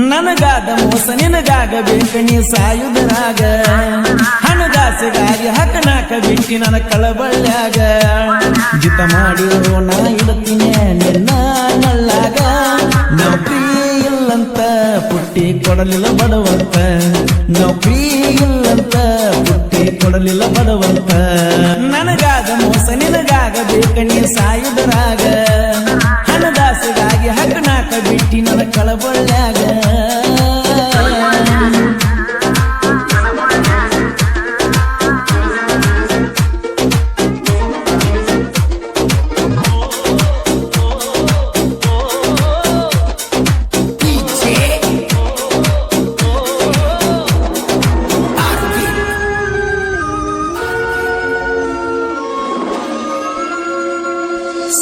ನನಗಾದ ಮೋಸ ನಿನಗಾಗಬೇಕ ನೀ ಸಾಯುಧರಾಗ ಹಣದಾಸೆಗಾಗಿ ಹಕನಾಕ ಬಿಟ್ಟಿ ನನ್ನ ಕಳಬಳ್ಳ್ಯಾಗ ಜಿತ ಮಾಡಿರೋ ನಾ ಇಡ್ತೀನಿ ನಿನ್ನ ನಳ್ಳಾಗ ನೌಕರಿ ಇಲ್ಲಂತ ಪುಟ್ಟಿ ಕೊಡಲಿಲ್ಲ ಬಡವಂತ ನೌಕರಿ ಇಲ್ಲಂತ ಪುಟ್ಟಿ ಕೊಡಲಿಲ್ಲ ಬಡವಂತ ನನಗಾದ ಮೋಸ ನಿನಗಾಗಬೇಕ ನೀ ಸಾಯುಧರಾಗ ಹಣದಾಸೆಗಾಗಿ ಹಕನಾಕ ಬಿಟ್ಟಿ ನನ್ನ ಕಳಬಳ್ಳ್ಯಾಗ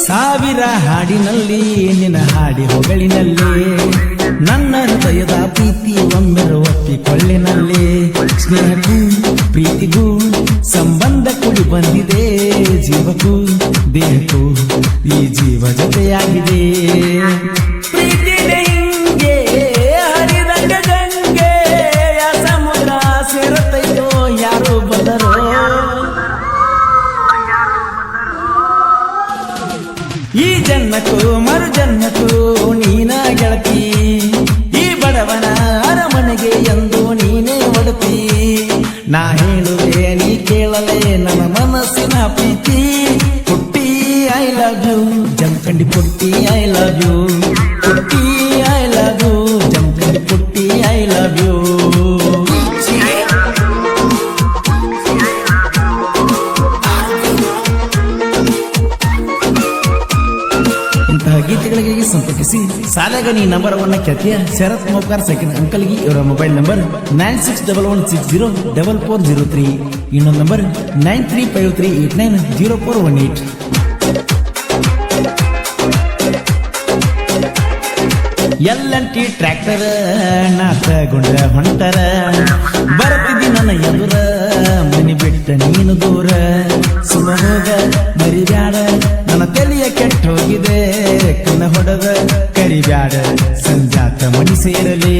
ಸಾವಿರ ಹಾಡಿನಲ್ಲಿ ನಿನ್ನ ಹಾಡಿ ಹೊಗಳಿನಲ್ಲಿ ನನ್ನ ಹೃದಯದ ಪ್ರೀತಿ ಒಮ್ಮೆರು ಒಪ್ಪಿಕೊಳ್ಳಿನಲ್ಲಿ ಸ್ನೇಹಕ್ಕೂ ಪ್ರೀತಿಗೂ ಸಂಬಂಧ ಕೂಡಿ ಬಂದಿದೆ ಜೀವಕ್ಕೂ ದೇಹಕ್ಕೂ ಈ ಜೀವ ಜೊತೆಯಾಗಿದೆ ಪ್ರೀತಿಗೆ ಹಿಂಗೆ ಹರಿದಂಗ ಗಂಗೆ ಸಮುದ್ರ ಸೇರತೈತೋ ಯಾರೋ ಬದರೋ ಈ ಜನ್ಮಕ್ಕೂ ಮರು ಜನ್ಮಕ್ಕೂ ನೀನ ಗೆಳತಿ ಈ ಬಡವನ ಅರಮನೆಗೆ ಎಂದು ನೀನೇ ಒಡತಿ ನಾ ಹೇಳುವೆ ನೀ ಕೇಳಲೆ ನನ್ನ ಮನಸ್ಸಿನ ಪ್ರೀತಿ ಪುಟ್ಟಿ ಐ ಲವ್ ಯು ಜಮಖಂಡಿ ಪುಟ್ಟಿ ಐ ಲವ್ ಯು ಪುಟ್ಟಿ ಐ ಲವ್ ಯು ಜಮಖಂಡಿ ಪುಟ್ಟಿ ಐ ಲವ್ ಯು ಗೀತೆಗಳಿಗೆ ಸಂಪರ್ಕಿಸಿ ಸಾಲಗನಿ ನಂಬರ್ 1 ಖ್ಯಾತಿಯ ಶರತ್ ಮೋಕಾರ್ ಸೆಕೆಂಡ್ ಅಂಕಲ್ಗೆ ಇವರ ಮೊಬೈಲ್ ನಂಬರ್ 9611604403 ಇನ್ನೊಂದು ನಂಬರ್ 9353890418 ಎಲ್ಲಂಟಿ ಟ್ರ್ಯಾಕ್ಟರ್ ನಾತ ಗುಂಡ ಹೊಂಟರ ಬರ್ತಿದ್ದಿ ನನ್ನ ಎದುರ ಮನಿ ಬಿಟ್ಟ ನೀನು ದೂರ ಸುಮ ಹೋಗ ಮರಿಬ್ಯಾಡ ನನ್ನ ತಲೆಯ ಕೆಟ್ಟ ಹೋಗಿದೆ ಕಣ್ಣ ಹೊಡೆದ ಕರಿಬ್ಯಾಡ ಸಂಜಾತ ಮನಿ ಸೇರಲಿ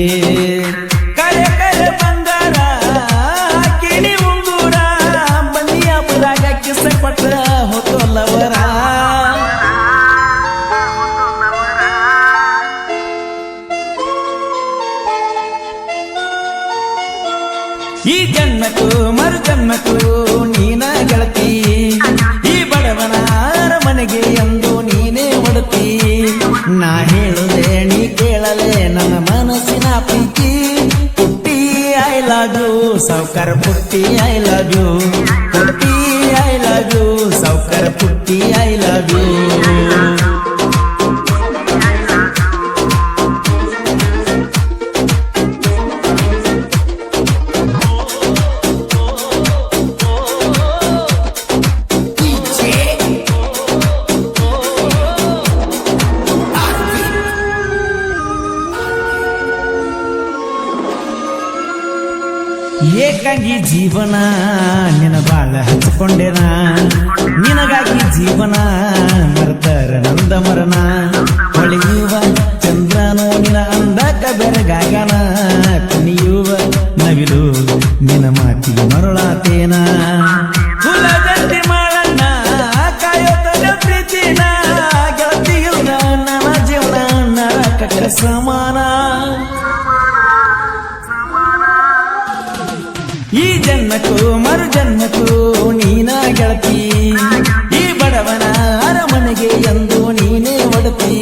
ಕರೆ ಕರೆ ಬಂಗಾರ ಕಿಣಿ ಉಂಗೂರ ಬನ್ನಿಯ ಬುರಾಗ ಕಿಸ ಕೊಟ್ಟ ಹೊತ್ತಲ್ಲವರ ಈ ಜನ್ಮಕ್ಕೂ ಮರು ಜನ್ಮಕ್ಕೂ ನೀನ ಗೆಳತಿ ಈ ಬಡವನ ಅರಮನೆಗೆ ಎಂದು ನೀನೇ ಒಡತಿ ನಾ ಹೇಳುದೆ ನೀ ಕೇಳಲೆ ನನ್ನ ಮನಸ್ಸಿನ ಪ್ರೀತಿ ಪುಟ್ಟಿ ಐ ಲವ್ ಯು ಸಾವ್ಕಾರ ಪುಟ್ಟಿ ಐ ಲವ್ ಯು ಪುಟ್ಟಿ ಐ ಲವ್ ಯು ಸಾವ್ಕಾರ ಪುಟ್ಟಿ ಐ ಲವ್ ಯು ಏಕಾಗಿ ಜೀವನ ನಿನ ಬಾಳ ಹಚ್ಚಿಕೊಂಡೆನ ನಿನಗಾಗಿ ಜೀವನ ಮರ್ತರ ನಂದ ಮರನ ಹೊಳೆಯುವ ಚಂದ್ರನೋ ನಿನ ಅಂದಕ ಬೆರಗಾಗನ ಕುಣಿಯುವ ನವಿಲು ನಿನ ಮಾತಿಗೆ ಮರಳಾತೇನ ಕುಲದಂತೆ ಮಾಡಣ್ಣ ಕಾಯೋತನ ಪ್ರೀತಿನ ಗೆಳತಿಯಿಲ್ಲ ನನ್ನ ಜೀವನ ನರಕ ಸಮಾನ ಈ ಜನ್ಮಕ್ಕೂ ಮರು ಜನ್ಮಕ್ಕೂ ನೀನ ಗೆಳತಿ ಈ ಬಡವನ ಅರಮನೆಗೆ ಎಂದು ನೀನೇ ಒಡತಿ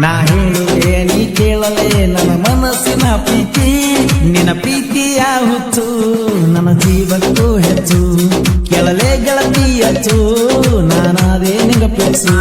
ನಾ ಹೇಳುವೆ ನೀ ಕೇಳಲೆ ನನ್ನ ಮನಸ್ಸಿನ ಪ್ರೀತಿ ನಿನ್ನ ಪ್ರೀತಿಯ ಹುಚ್ಚು ನನ್ನ ಜೀವಕ್ಕೂ ಹೆಚ್ಚು ಕೇಳಲೆ ಗೆಳತಿ ಹೆಚ್ಚು ನಾನಾದೇ ನಿಂಗ ಪೆಚ್ಚು